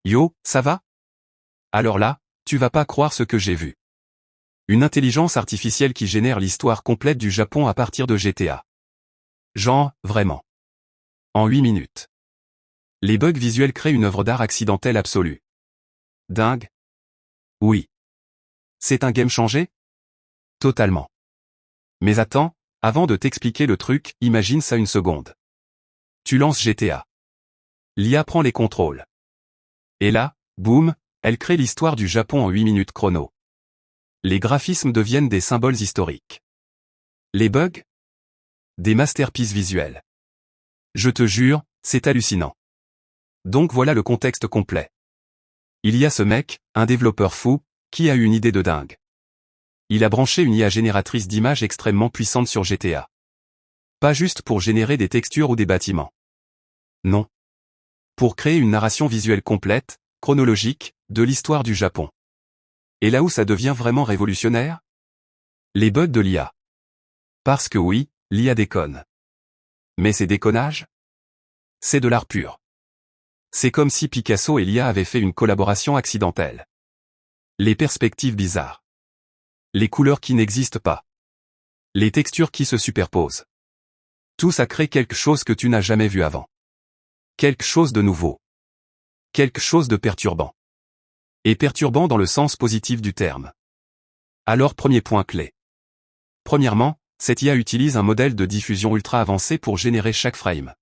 Yo, ça va? Alors là, tu vas pas croire ce que j'ai vu. Une intelligence artificielle qui génère l'histoire complète du Japon à partir de GTA. Genre, vraiment. En 8 minutes. Les bugs visuels créent une œuvre d'art accidentelle absolue. Dingue? Oui. C'est un game changé? Totalement. Mais attends, avant de t'expliquer le truc, imagine ça une seconde. Tu lances GTA. L'IA prend les contrôles. Et là, boum, elle crée l'histoire du Japon en 8 minutes chrono. Les graphismes deviennent des symboles historiques. Les bugs? Des masterpieces visuelles. Je te jure, c'est hallucinant. Donc voilà le contexte complet. Il y a ce mec, un développeur fou, qui a eu une idée de dingue. Il a branché une IA génératrice d'images extrêmement puissante sur GTA. Pas juste pour générer des textures ou des bâtiments. Non. Pour créer une narration visuelle complète, chronologique, de l'histoire du Japon. Et là où ça devient vraiment révolutionnaire? Les bugs de l'IA. Parce que oui, l'IA déconne. Mais c'est déconnage? C'est de l'art pur. C'est comme si Picasso et l'IA avaient fait une collaboration accidentelle. Les perspectives bizarres. Les couleurs qui n'existent pas. Les textures qui se superposent. Tout ça crée quelque chose que tu n'as jamais vu avant. Quelque chose de nouveau. Quelque chose de perturbant. Et perturbant dans le sens positif du terme. Alors premier point clé. Premièrement, cette IA utilise un modèle de diffusion ultra avancé pour générer chaque frame.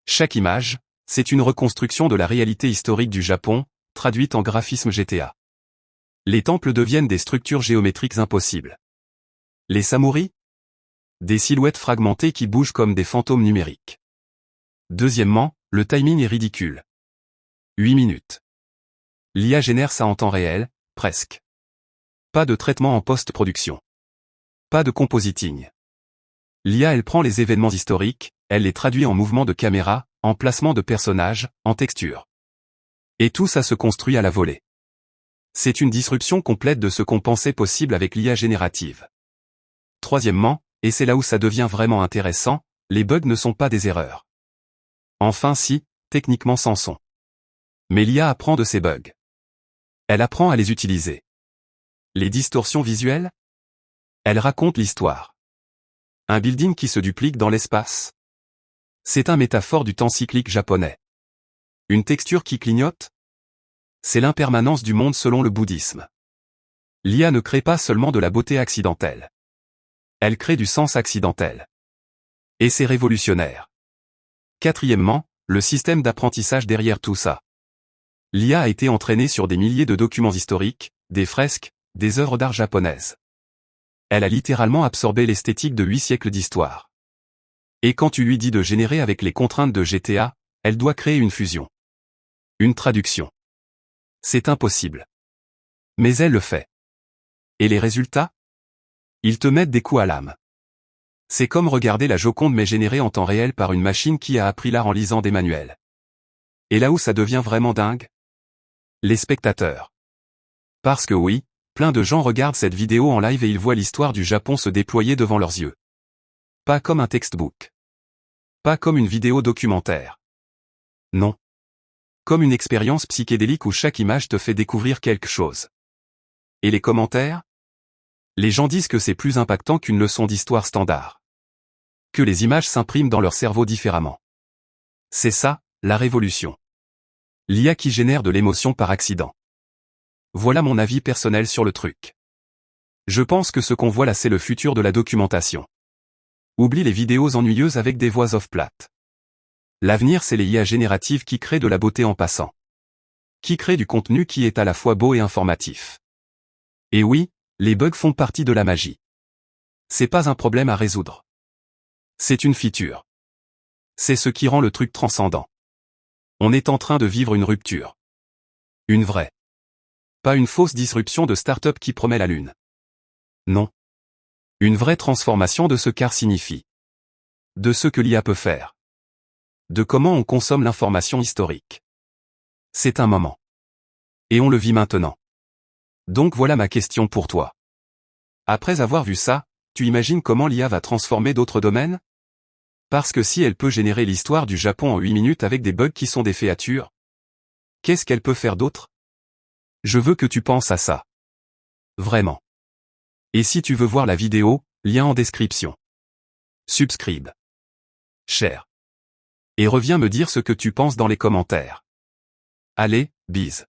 Chaque image, c'est une reconstruction de la réalité historique du Japon, traduite en graphisme GTA. Les temples deviennent des structures géométriques impossibles. Les samurais? Des silhouettes fragmentées qui bougent comme des fantômes numériques. Deuxièmement, le timing est ridicule. 8 minutes. L'IA génère ça en temps réel, presque. Pas de traitement en post-production. Pas de compositing. L'IA elle prend les événements historiques, elle les traduit en mouvements de caméra, en placement de personnages, en texture. Et tout ça se construit à la volée. C'est une disruption complète de ce qu'on pensait possible avec l'IA générative. Troisièmement, et c'est là où ça devient vraiment intéressant, les bugs ne sont pas des erreurs. Enfin si, techniquement c'en sont. Mais l'IA apprend de ces bugs. Elle apprend à les utiliser. Les distorsions visuelles? Elle raconte l'histoire. Un building qui se duplique dans l'espace? C'est un métaphore du temps cyclique japonais. Une texture qui clignote? C'est l'impermanence du monde selon le bouddhisme. L'IA ne crée pas seulement de la beauté accidentelle. Elle crée du sens accidentel. Et c'est révolutionnaire. Quatrièmement, le système d'apprentissage derrière tout ça. L'IA a été entraînée sur des milliers de documents historiques, des fresques, des œuvres d'art japonaises. Elle a littéralement absorbé l'esthétique de 8 siècles d'histoire. Et quand tu lui dis de générer avec les contraintes de GTA, elle doit créer une fusion. Une traduction. C'est impossible. Mais elle le fait. Et les résultats? Ils te mettent des coups à l'âme. C'est comme regarder la Joconde mais générée en temps réel par une machine qui a appris l'art en lisant des manuels. Et là où ça devient vraiment dingue? Les spectateurs. Parce que oui, plein de gens regardent cette vidéo en live et ils voient l'histoire du Japon se déployer devant leurs yeux. Pas comme un textbook. Pas comme une vidéo documentaire. Non. Comme une expérience psychédélique où chaque image te fait découvrir quelque chose. Et les commentaires? Les gens disent que c'est plus impactant qu'une leçon d'histoire standard. Que les images s'impriment dans leur cerveau différemment. C'est ça, la révolution. L'IA qui génère de l'émotion par accident. Voilà mon avis personnel sur le truc. Je pense que ce qu'on voit là c'est le futur de la documentation. Oublie les vidéos ennuyeuses avec des voix off plates. L'avenir c'est les IA génératives qui créent de la beauté en passant. Qui créent du contenu qui est à la fois beau et informatif. Et oui, les bugs font partie de la magie. C'est pas un problème à résoudre. C'est une feature. C'est ce qui rend le truc transcendant. On est en train de vivre une rupture. Une vraie. Pas une fausse disruption de start-up qui promet la lune. Non. Une vraie transformation de ce qu'art signifie. De ce que l'IA peut faire. De comment on consomme l'information historique. C'est un moment. Et on le vit maintenant. Donc voilà ma question pour toi. Après avoir vu ça, tu imagines comment l'IA va transformer d'autres domaines? Parce que si elle peut générer l'histoire du Japon en 8 minutes avec des bugs qui sont des féatures, Qu'est-ce qu'elle peut faire d'autre? Je veux que tu penses à ça. Vraiment. Et si tu veux voir la vidéo, lien en description. Subscribe. Share. Et reviens me dire ce que tu penses dans les commentaires. Allez, bise.